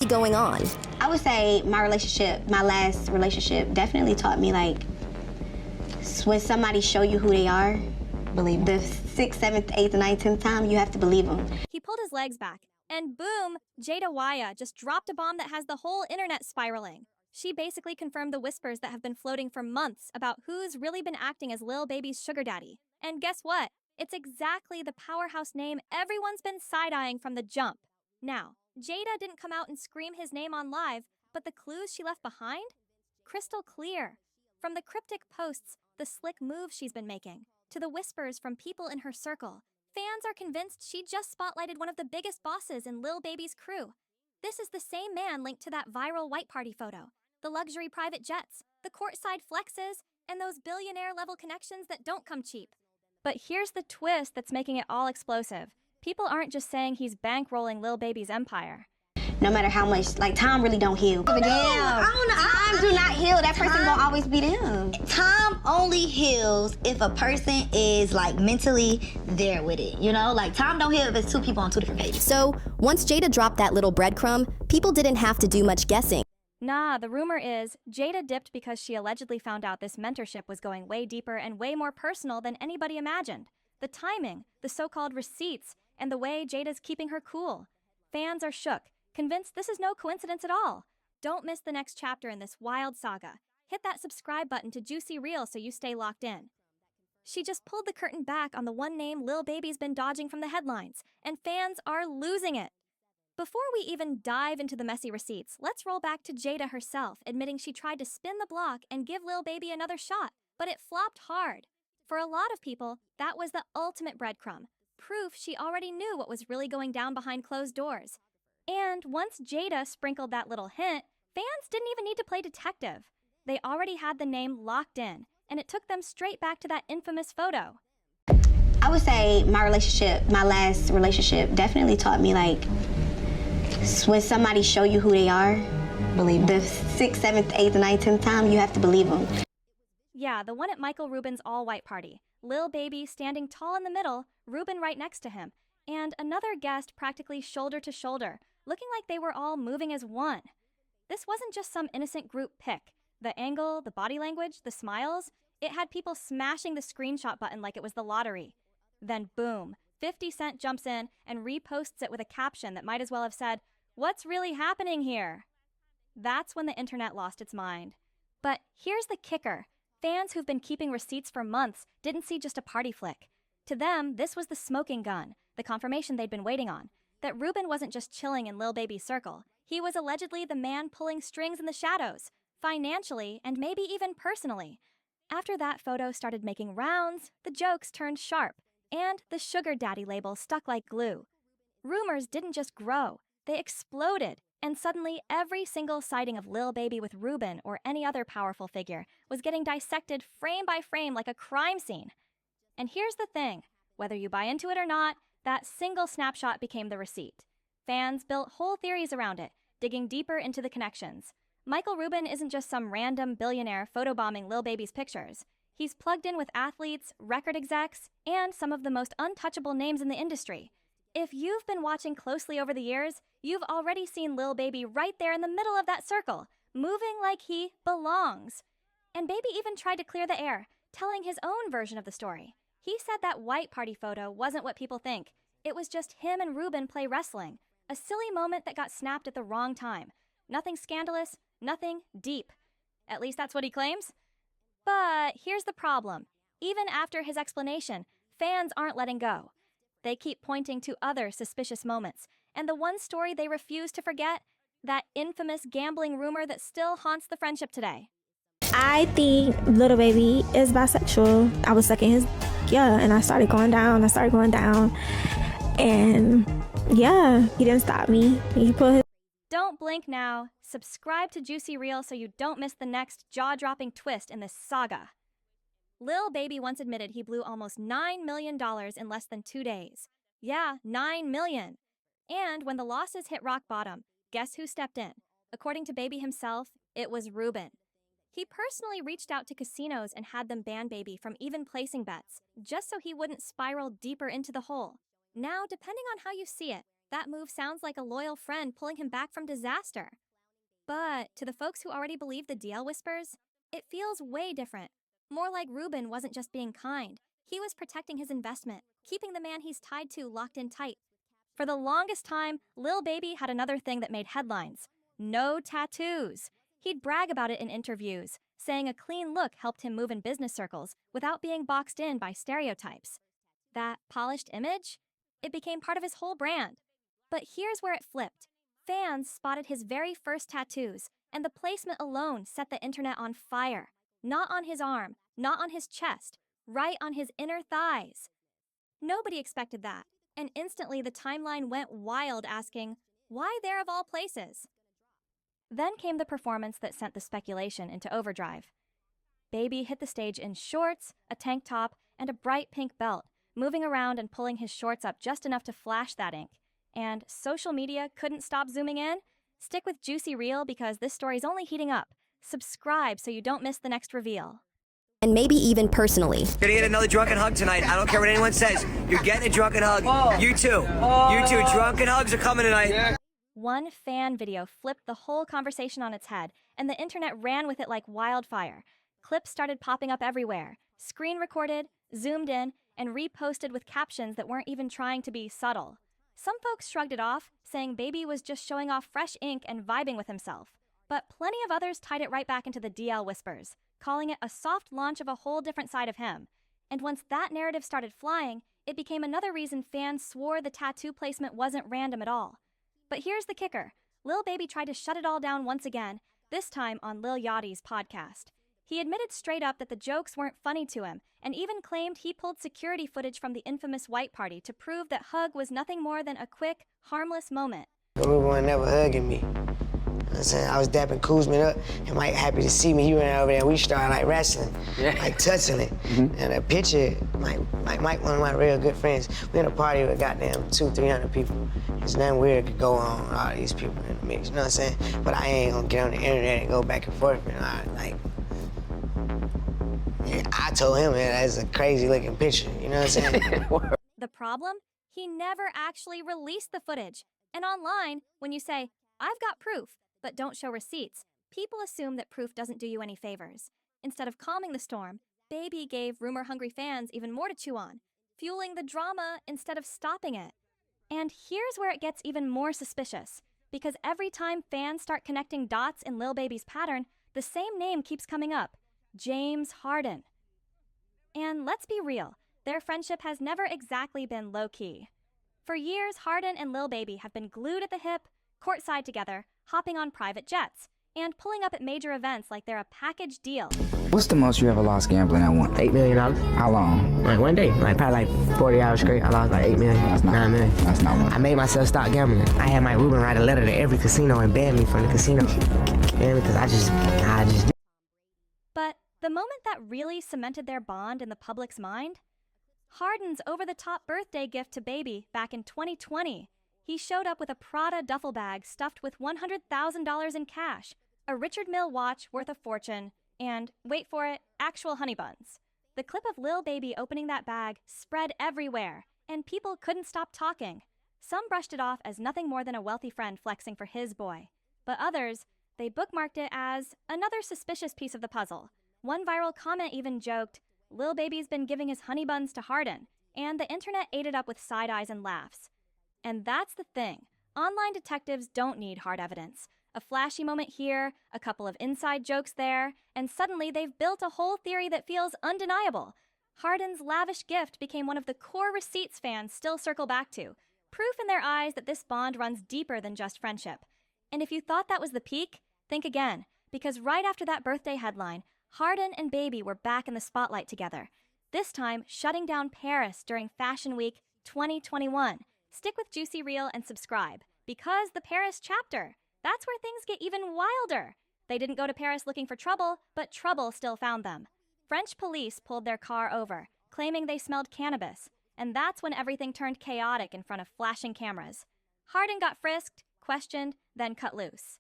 going on. I would say my last relationship, definitely taught me, like, when somebody show you who they are, believe the 6th, 7th, 8th, 9th, 10th time, you have to believe them. He pulled his legs back, and boom, Jayda Cheaves just dropped a bomb that has the whole internet spiraling. She basically confirmed the whispers that have been floating for months about who's really been acting as Lil Baby's sugar daddy. And guess what? It's exactly the powerhouse name everyone's been side-eyeing from the jump. Now, Jayda didn't come out and scream his name on live, but the clues she left behind? Crystal clear. From the cryptic posts, the slick moves she's been making, to the whispers from people in her circle, fans are convinced she just spotlighted one of the biggest bosses in Lil Baby's crew. This is the same man linked to that viral white party photo, the luxury private jets, the courtside flexes, and those billionaire-level connections that don't come cheap. But here's the twist that's making it all explosive. People aren't just saying he's bankrolling Lil Baby's empire. No matter how much, like, time really don't heal. Damn. Time do not heal. That person gonna always be them. Time only heals if a person is, like, mentally there with it, you know? Like, time don't heal if it's two people on two different pages. So, once Jayda dropped that little breadcrumb, people didn't have to do much guessing. Nah, the rumor is Jayda dipped because she allegedly found out this mentorship was going way deeper and way more personal than anybody imagined. The timing, the so-called receipts, and the way Jada's keeping her cool. Fans are shook, convinced this is no coincidence at all. Don't miss the next chapter in this wild saga. Hit that subscribe button to Juicy Reel so you stay locked in. She just pulled the curtain back on the one name Lil Baby's been dodging from the headlines, and fans are losing it. Before we even dive into the messy receipts, let's roll back to Jayda herself, admitting she tried to spin the block and give Lil Baby another shot, but it flopped hard. For a lot of people, that was the ultimate breadcrumb, proof she already knew what was really going down behind closed doors. And once Jayda sprinkled that little hint, fans didn't even need to play detective. They already had the name locked in, and it took them straight back to that infamous photo. I would say my last relationship, definitely taught me, like, when somebody show you who they are, believe them. The 6th, 7th, 8th, 9th, 10th time, you have to believe them. Yeah, the one at Michael Rubin's all-white party. Lil Baby standing tall in the middle, Rubin right next to him, and another guest practically shoulder to shoulder, looking like they were all moving as one. This wasn't just some innocent group pic. The angle, the body language, the smiles, it had people smashing the screenshot button like it was the lottery. Then boom, 50 Cent jumps in and reposts it with a caption that might as well have said, "What's really happening here?" That's when the internet lost its mind. But here's the kicker. Fans who've been keeping receipts for months didn't see just a party flick. To them, this was the smoking gun, the confirmation they'd been waiting on, that Rubin wasn't just chilling in Lil Baby's circle. He was allegedly the man pulling strings in the shadows, financially and maybe even personally. After that photo started making rounds, the jokes turned sharp, and the sugar daddy label stuck like glue. Rumors didn't just grow, they exploded, and suddenly every single sighting of Lil Baby with Rubin or any other powerful figure was getting dissected frame by frame like a crime scene. And here's the thing, whether you buy into it or not, that single snapshot became the receipt. Fans built whole theories around it, digging deeper into the connections. Michael Rubin isn't just some random billionaire photobombing Lil Baby's pictures. He's plugged in with athletes, record execs, and some of the most untouchable names in the industry. If you've been watching closely over the years, you've already seen Lil Baby right there in the middle of that circle, moving like he belongs. And Baby even tried to clear the air, telling his own version of the story. He said that white party photo wasn't what people think. It was just him and Rubin play wrestling, a silly moment that got snapped at the wrong time. Nothing scandalous, nothing deep. At least that's what he claims. But here's the problem. Even after his explanation, fans aren't letting go. They keep pointing to other suspicious moments, and the one story they refuse to forget, that infamous gambling rumor that still haunts the friendship today. I think Little Baby is bisexual. I was sucking his, and I started going down, and yeah, he didn't stop me. He put his... Don't blink now. Subscribe to Juicy Reel so you don't miss the next jaw-dropping twist in this saga. Lil Baby once admitted he blew almost $9 million in less than 2 days. Yeah, $9 million. And when the losses hit rock bottom, guess who stepped in? According to Baby himself, it was Rubin. He personally reached out to casinos and had them ban Baby from even placing bets, just so he wouldn't spiral deeper into the hole. Now, depending on how you see it, That move sounds like a loyal friend pulling him back from disaster. But to the folks who already believe the DL whispers, it feels way different. More like Ruben wasn't just being kind. He was protecting his investment, keeping the man he's tied to locked in tight. For the longest time, Lil Baby had another thing that made headlines: no tattoos. He'd brag about it in interviews, saying a clean look helped him move in business circles without being boxed in by stereotypes. That polished image? It became part of his whole brand. But here's where it flipped. Fans spotted his very first tattoos, and the placement alone set the internet on fire. Not on his arm, not on his chest, right on his inner thighs. Nobody expected that, and instantly the timeline went wild asking, why there of all places? Then came the performance that sent the speculation into overdrive. Baby hit the stage in shorts, a tank top, and a bright pink belt, moving around and pulling his shorts up just enough to flash that ink. And social media couldn't stop zooming in? Stick with Juicy Reel because this story's only heating up. Subscribe so you don't miss the next reveal. And maybe even personally. Gonna get another drunken hug tonight. I don't care what anyone says. You're getting a drunken hug. You too. You too. Drunken hugs are coming tonight. One fan video flipped the whole conversation on its head, and the internet ran with it like wildfire. Clips started popping up everywhere, screen recorded, zoomed in, and reposted with captions that weren't even trying to be subtle. Some folks shrugged it off, saying Baby was just showing off fresh ink and vibing with himself. But plenty of others tied it right back into the DL whispers, calling it a soft launch of a whole different side of him. And once that narrative started flying, it became another reason fans swore the tattoo placement wasn't random at all. But here's the kicker. Lil Baby tried to shut it all down once again, this time on Lil Yachty's podcast. He admitted straight up that the jokes weren't funny to him, and even claimed he pulled security footage from the infamous white party to prove that hug was nothing more than a quick, harmless moment. Ruben never hugging me. I'm saying, I was dapping Kuzman up, and Mike happy to see me. He ran over there, and we started like wrestling, like touching it. And a picture, Mike, one of my real good friends, we in a party with goddamn 200-300 people. There's nothing weird could go on with all these people in the mix, you know what I'm saying? But I ain't gonna get on the internet and go back and forth, and I told him that that's a crazy looking picture, you know what I'm saying? The problem? He never actually released the footage. And online, when you say, I've got proof, but don't show receipts, people assume that proof doesn't do you any favors. Instead of calming the storm, Baby gave rumor-hungry fans even more to chew on, fueling the drama instead of stopping it. And here's where it gets even more suspicious, because every time fans start connecting dots in Lil Baby's pattern, the same name keeps coming up: James Harden. And let's be real, their friendship has never exactly been low-key. For years, Harden and Lil Baby have been glued at the hip, courtside together, hopping on private jets, and pulling up at major events like they're a package deal. What's the most you ever lost gambling at one? $8 million. How long? Like one day, probably 40 hours straight. I lost like $8 million, That's not, $9 million. That's not one. I made myself stop gambling. I had my Ruben write a letter to every casino and ban me from the casino. Because I just. But the moment that really cemented their bond in the public's mind? Harden's over-the-top birthday gift to Baby back in 2020. He showed up with a Prada duffel bag stuffed with $100,000 in cash, a Richard Mille watch worth a fortune, and, wait for it, actual honey buns. The clip of Lil Baby opening that bag spread everywhere, and people couldn't stop talking. Some brushed it off as nothing more than a wealthy friend flexing for his boy. But others, they bookmarked it as another suspicious piece of the puzzle. One viral comment even joked, Lil Baby's been giving his honey buns to Harden, and the internet ate it up with side eyes and laughs. And that's the thing. Online detectives don't need hard evidence. A flashy moment here, a couple of inside jokes there, and suddenly they've built a whole theory that feels undeniable. Harden's lavish gift became one of the core receipts fans still circle back to. Proof in their eyes that this bond runs deeper than just friendship. And if you thought that was the peak, think again. Because right after that birthday headline, Harden and Baby were back in the spotlight together. This time, shutting down Paris during Fashion Week 2021. Stick with Juicy Reel and subscribe. Because the Paris chapter, that's where things get even wilder. They didn't go to Paris looking for trouble, but trouble still found them. French police pulled their car over, claiming they smelled cannabis. And that's when everything turned chaotic in front of flashing cameras. Harden got frisked, questioned, then cut loose.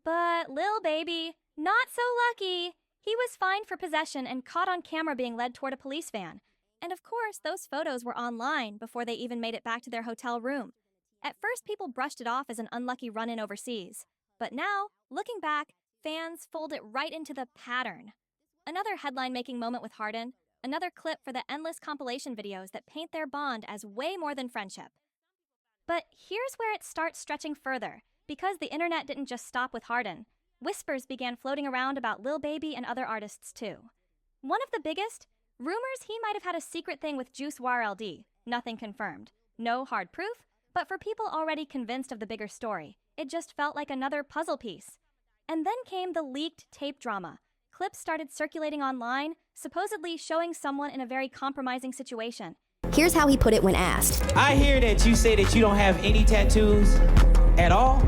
But Lil Baby, not so lucky. He was fined for possession and caught on camera being led toward a police van. And of course, those photos were online before they even made it back to their hotel room. At first, people brushed it off as an unlucky run-in overseas. But now, looking back, fans fold it right into the pattern. Another headline-making moment with Harden, another clip for the endless compilation videos that paint their bond as way more than friendship. But here's where it starts stretching further. Because the internet didn't just stop with Harden, whispers began floating around about Lil Baby and other artists too. One of the biggest? Rumors he might have had a secret thing with Juice WRLD. Nothing confirmed. No hard proof, but for people already convinced of the bigger story, it just felt like another puzzle piece. And then came the leaked tape drama. Clips started circulating online, supposedly showing someone in a very compromising situation. Here's how he put it when asked. I hear that you say that you don't have any tattoos at all.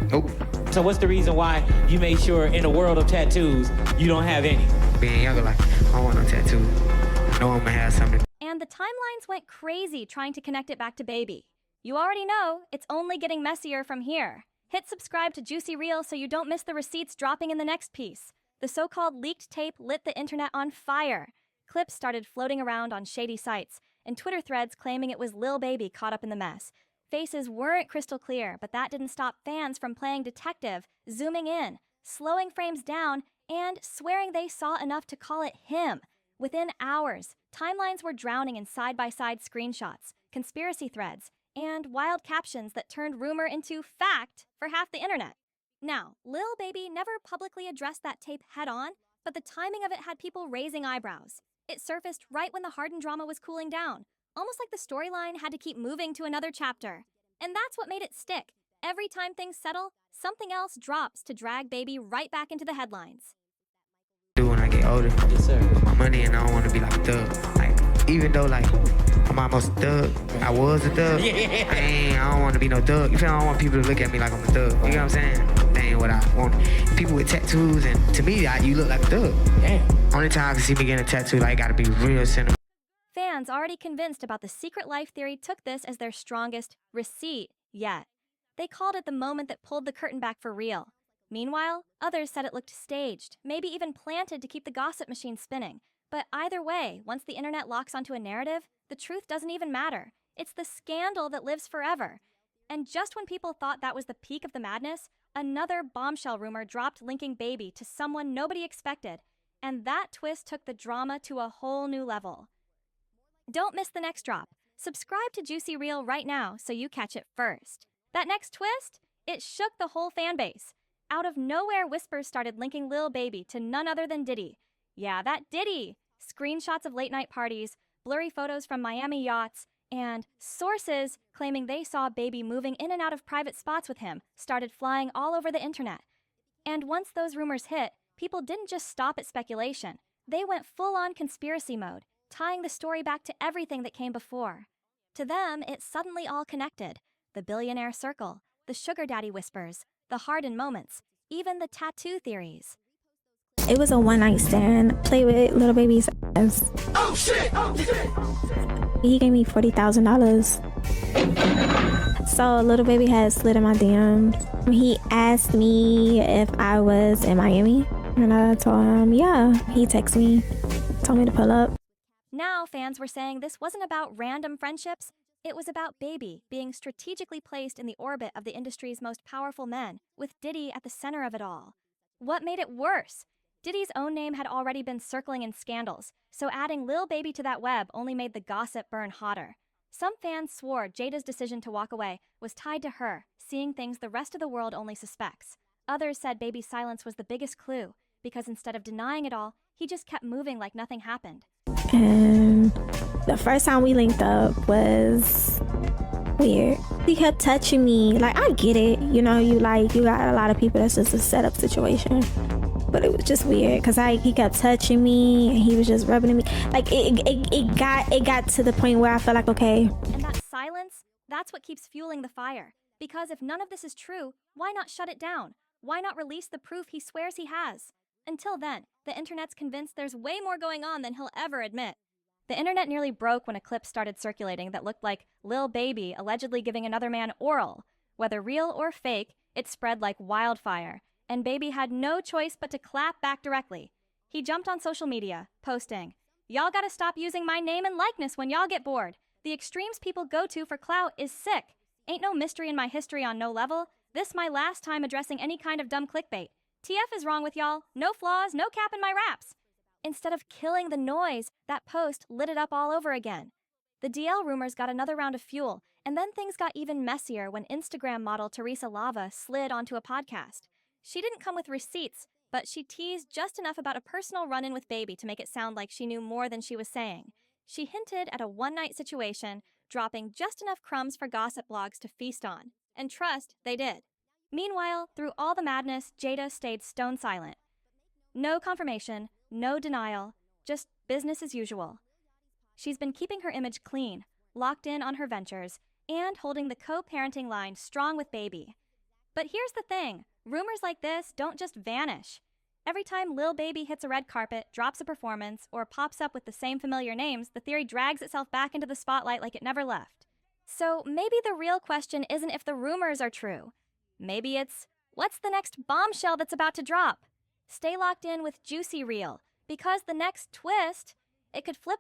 Nope. So what's the reason why you made sure in the world of tattoos, you don't have any? Being younger, like, I don't want no tattoo. I know I'm gonna have something. And the timelines went crazy trying to connect it back to Baby. You already know, it's only getting messier from here. Hit subscribe to Juicy Reel so you don't miss the receipts dropping in the next piece. The so-called leaked tape lit the internet on fire. Clips started floating around on shady sites, and Twitter threads claiming it was Lil Baby caught up in the mess. Faces weren't crystal clear, but that didn't stop fans from playing detective, zooming in, slowing frames down, and swearing they saw enough to call it him. Within hours, timelines were drowning in side-by-side screenshots, conspiracy threads, and wild captions that turned rumor into fact for half the internet. Now, Lil Baby never publicly addressed that tape head-on, but the timing of it had people raising eyebrows. It surfaced right when the Harden drama was cooling down, almost like the storyline had to keep moving to another chapter. And that's what made it stick. Every time things settle, something else drops to drag Baby right back into the headlines. When I get older, Yes, sir. with my money, and I don't want to be like a thug. Like, even though like I'm almost a thug, I was a thug. I don't want to be no thug. You feel? I don't want people to look at me like I'm a thug. You know what I'm saying? That ain't what I want. People with tattoos, and to me, you look like a thug. Yeah. Only time I can see me getting a tattoo, like, gotta be real sentimental. Fans already convinced about the secret life theory took this as their strongest receipt yet. They called it the moment that pulled the curtain back for real. Meanwhile, others said it looked staged, maybe even planted to keep the gossip machine spinning. But either way, once the internet locks onto a narrative, the truth doesn't even matter. It's the scandal that lives forever. And just when people thought that was the peak of the madness, another bombshell rumor dropped linking Baby to someone nobody expected. And that twist took the drama to a whole new level. Don't miss the next drop. Subscribe to Juicy Reel right now so you catch it first. That next twist? It shook the whole fan base. Out of nowhere, whispers started linking Lil Baby to none other than Diddy. Yeah, that Diddy! Screenshots of late-night parties, blurry photos from Miami yachts, and sources claiming they saw Baby moving in and out of private spots with him started flying all over the internet. And once those rumors hit, people didn't just stop at speculation. They went full-on conspiracy mode, tying the story back to everything that came before. To them, it suddenly all connected. The billionaire circle, the sugar daddy whispers, the Harden moments, even the tattoo theories. It was a one-night stand. Play with Lil Baby's ass. Oh shit! Oh shit! He gave me $40,000. So Lil Baby had slid in my DM. He asked me if I was in Miami, and I told him, yeah. He texted me, told me to pull up. Now fans were saying this wasn't about random friendships, it was about Baby being strategically placed in the orbit of the industry's most powerful men, with Diddy at the center of it all. What made it worse? Diddy's own name had already been circling in scandals, so adding Lil Baby to that web only made the gossip burn hotter. Some fans swore Jayda's decision to walk away was tied to her, seeing things the rest of the world only suspects. Others said Baby's silence was the biggest clue, because instead of denying it all, he just kept moving like nothing happened. And the first time we linked up was weird. He kept touching me. Like, I get it. You know, you got a lot of people that's just a setup situation. But it was just weird because he kept touching me and he was just rubbing me. Like, it got to the point where I felt like, okay. And that silence, that's what keeps fueling the fire. Because if none of this is true, why not shut it down? Why not release the proof he swears he has? Until then, the internet's convinced there's way more going on than he'll ever admit. The internet nearly broke when a clip started circulating that looked like Lil Baby allegedly giving another man oral. Whether real or fake, it spread like wildfire, and Baby had no choice but to clap back directly. He jumped on social media, posting, "Y'all gotta stop using my name and likeness when y'all get bored. The extremes people go to for clout is sick." Ain't no mystery in my history on no level. This my last time addressing any kind of dumb clickbait. TF is wrong with y'all. No flaws, no cap in my raps. Instead of killing the noise, that post lit it up all over again. The DL rumors got another round of fuel, and then things got even messier when Instagram model Teresa Lava slid onto a podcast. She didn't come with receipts, but she teased just enough about a personal run-in with Baby to make it sound like she knew more than she was saying. She hinted at a one-night situation, dropping just enough crumbs for gossip blogs to feast on. And trust, they did. Meanwhile, through all the madness, Jayda stayed stone silent. No confirmation, no denial, just business as usual. She's been keeping her image clean, locked in on her ventures, and holding the co-parenting line strong with Baby. But here's the thing, rumors like this don't just vanish. Every time Lil Baby hits a red carpet, drops a performance, or pops up with the same familiar names, the theory drags itself back into the spotlight like it never left. So maybe the real question isn't if the rumors are true. Maybe it's, what's the next bombshell that's about to drop? Stay locked in with Juicy Reel, because the next twist, it could flip